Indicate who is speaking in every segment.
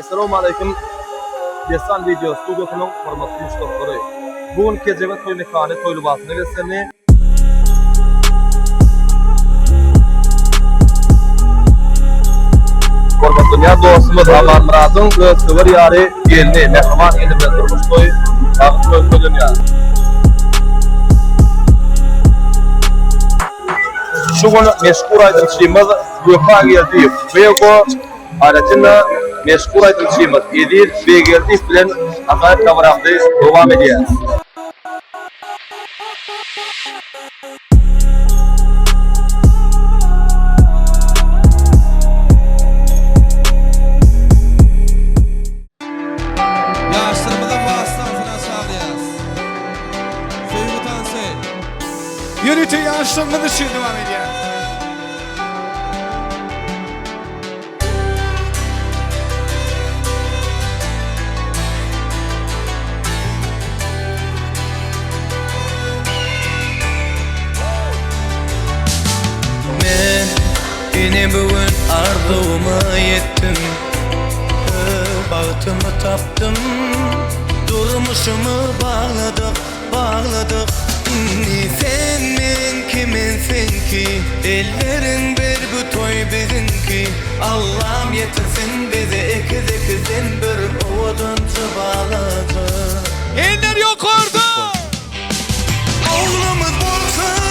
Speaker 1: Assalamu alaikum. Desan video stüdyosunun hormatly müşterileri. Bugün Kecebe toy mekanı toylubasyna gelsenni. Hormatly ya dostumuz Aman Murad'ın ösüver yari geldi. Mehman geldi ben durmuş toy. Akıl dünya. Şu gün meşgul aydınçıyımız Gökhan geldi. Bego aracında meşgul aydınçıyımız Edir ve geldi bilen akayet kavramda devam ediyor.
Speaker 2: Yaşlarımızın vasıtasına sağlayız. Sevgili Tansi. Yürütü yaşlarımızı için devam ediyor.
Speaker 3: Yine bugün arzuma yettim, bağıtımı taptım, durmuşumu bağladık. Senin kiminsin ki, ellerin bir bu toy bizimki. Allah'ım yetirsin bize ikizin bir oduncu bağladı.
Speaker 2: Eller yok orada.
Speaker 3: Oğlumuz bulsun.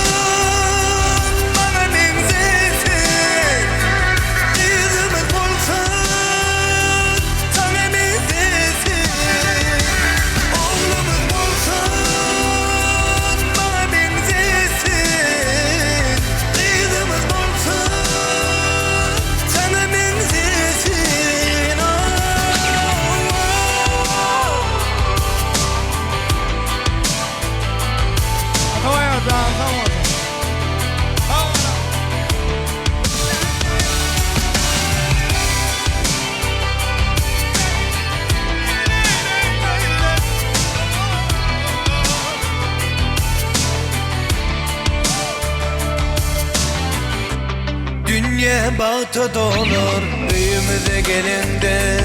Speaker 3: Dünya bağıta dolur büyümüze gelinde.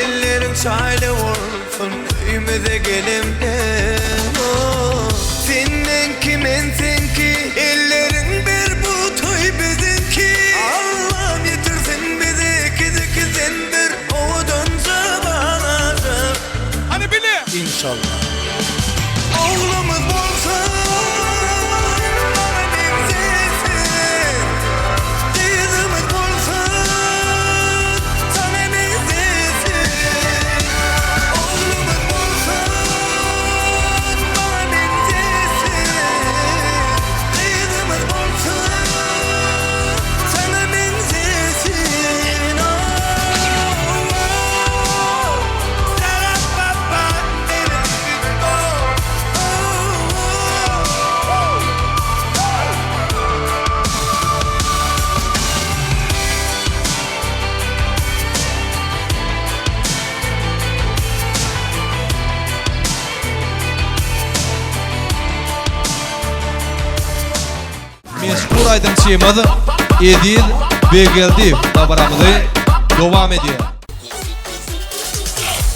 Speaker 3: Ellerin çayla vursun büyümüze gelinde. Senin kiminsin ki, ellerin bir bu toy bizimki. Allah'ım yetirsin bizi ikizin bir odunca bağladı.
Speaker 2: Hani bile.
Speaker 3: İnşallah. Oğlumuz bulsun.
Speaker 2: Meşgul aydınçıyımız Edir ve geldi. Dabaramızı devam ediyor.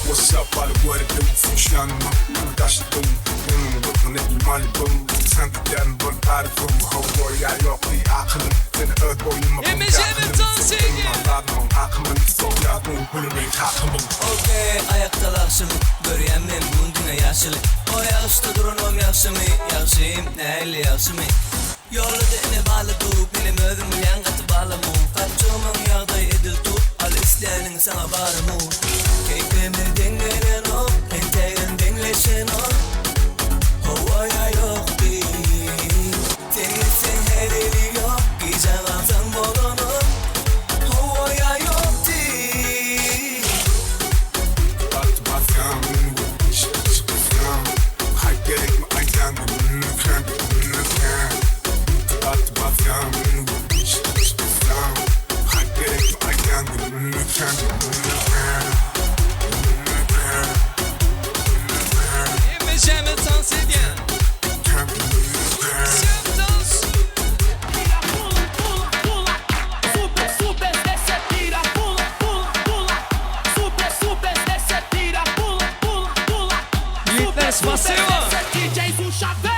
Speaker 4: What's up, all the what it do? Fish young, dash it boom. Looking at you, money boom. Sen de yarın bana bari boom. Whole boy, ya yok bir aklın. Seni earth boy, yılma boom. Anladım, aklın. Sol yazdım, hulümeyi takımım.
Speaker 3: Okey, ayaktalar şimdi. Görüyemem, bundine yaşlı. O yaşta durunom yaşımı. Yaşayım, neyle yaşımı. Yolu dene bağlı tuğ. Benim ödüm bilen katı bağlı mu. Kaçımın yağda edil tuğ. Al isteyenin sana bağlı mu. Keyfimi dengelen o. Enteğin dengleşen o. Havaya yok değil. Temizsin her eli yok. Giyeceğim altın bolunu. Havaya yok değil.
Speaker 4: Baktı batıyan, ünlü bu iş, çıkısyan. Hay gerek mi aydan, ünlü kren, ünlü kren. Baktı batıyan, ünlü bu iş, çıkısyan. Hay gerek mi aydan, ünlü kren, ünlü kren. Ünlü kren, ünlü kren.
Speaker 2: Yemeyeceğimi dans ediyen.
Speaker 4: Kren, ünlü kren.
Speaker 2: Sen dans.
Speaker 5: Pula, pula, super, super, desce, tira, pula, pula.
Speaker 2: Despacito.
Speaker 5: DJs um chapéu.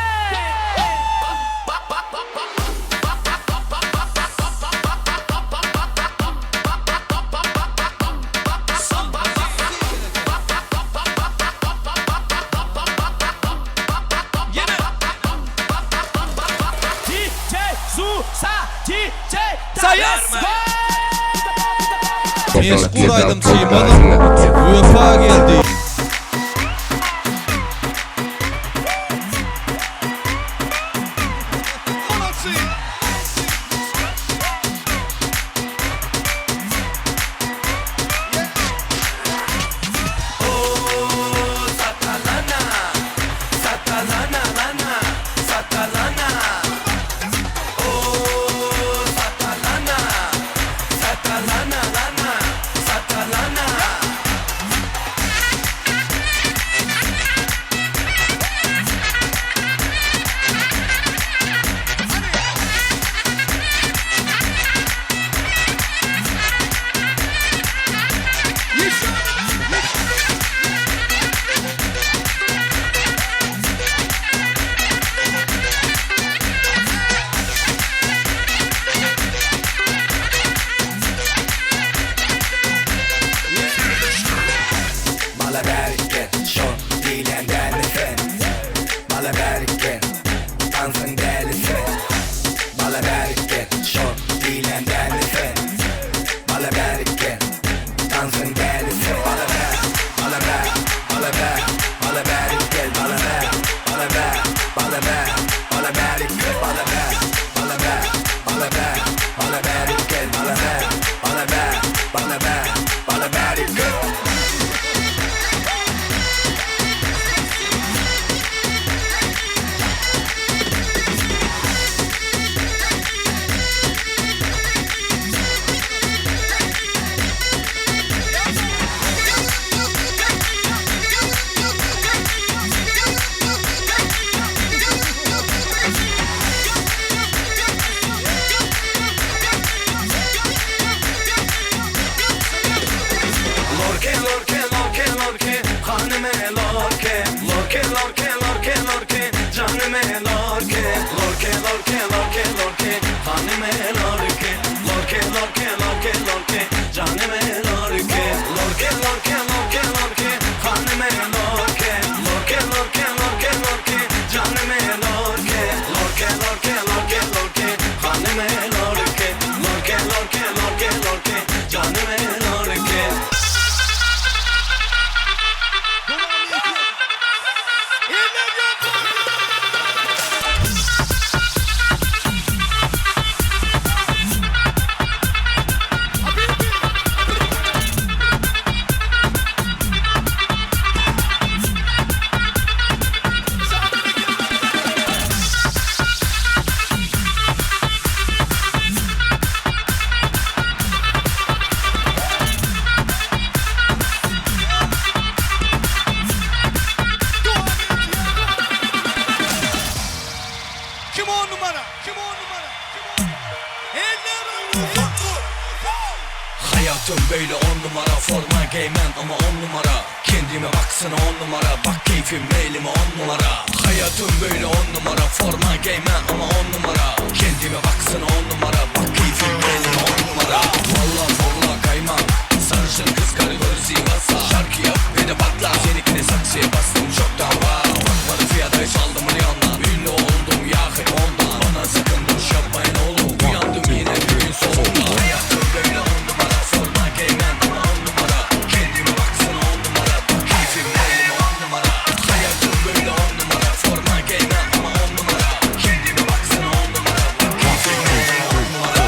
Speaker 2: Meskul aydım çiğmalı UEFA geldi.
Speaker 3: Hayatım böyle 10 numara, forma giymen ama 10 numara. Kendime baksana 10 numara, bak keyfim mailime 10 numara. Hayatım böyle 10 numara, forma giymen ama 10 numara. Kendime baksana 10 numara, bak keyfim mailime 10 numara. Valla forla kaymak, sarışın kız karıları Sivas'a. Şarkı yap ve de patla, seninkine saksıya bastım çoktan wow. Bakmadı fiyata hiç aldım rüyamda, ünlü oldum ya hep ondan. Bana sakın boş yapmayın oğlum, uyandım yine bir gün sonunda. Hayatım böyle 10 numara, forma giymen ama 10 numara. Kendime baksana 10 numara, bak keyfim mailime 10 numara. Hayatım böyle 10 numara, forma giymen ama 10 numara. Kendime baksana 10 numara, bak keyfim mailime 10 numara.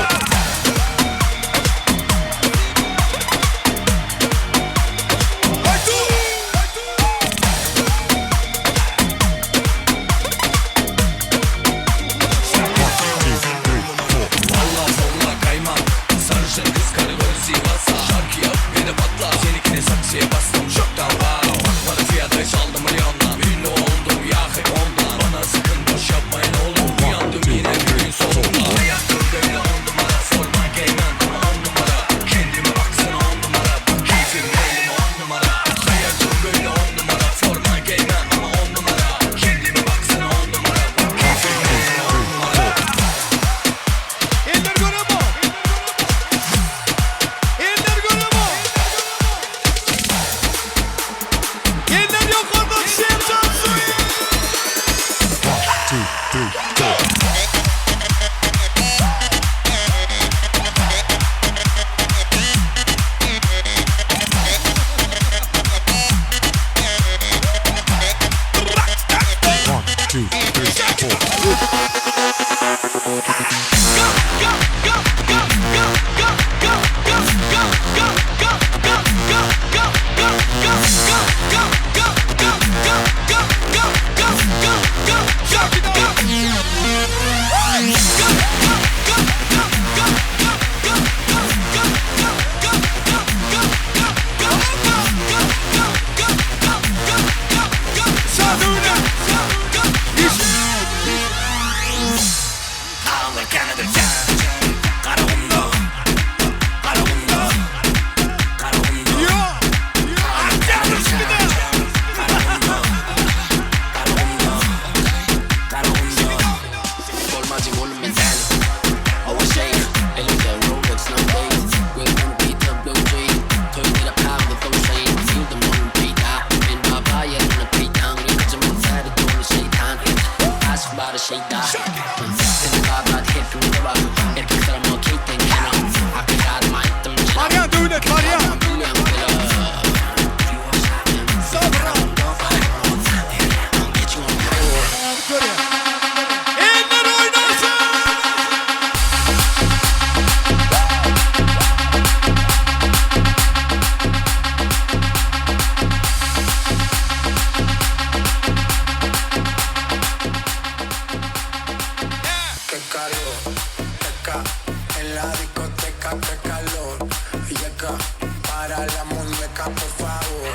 Speaker 4: Teca, para la muñeca por favor.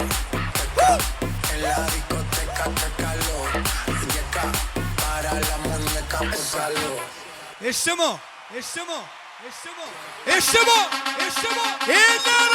Speaker 4: Teca, en la discoteca que calor. Muñeca, para la muñeca por calor.
Speaker 2: İşte bu. İşte bu. İşte bu. İşte bu. İşte bu. İnanın.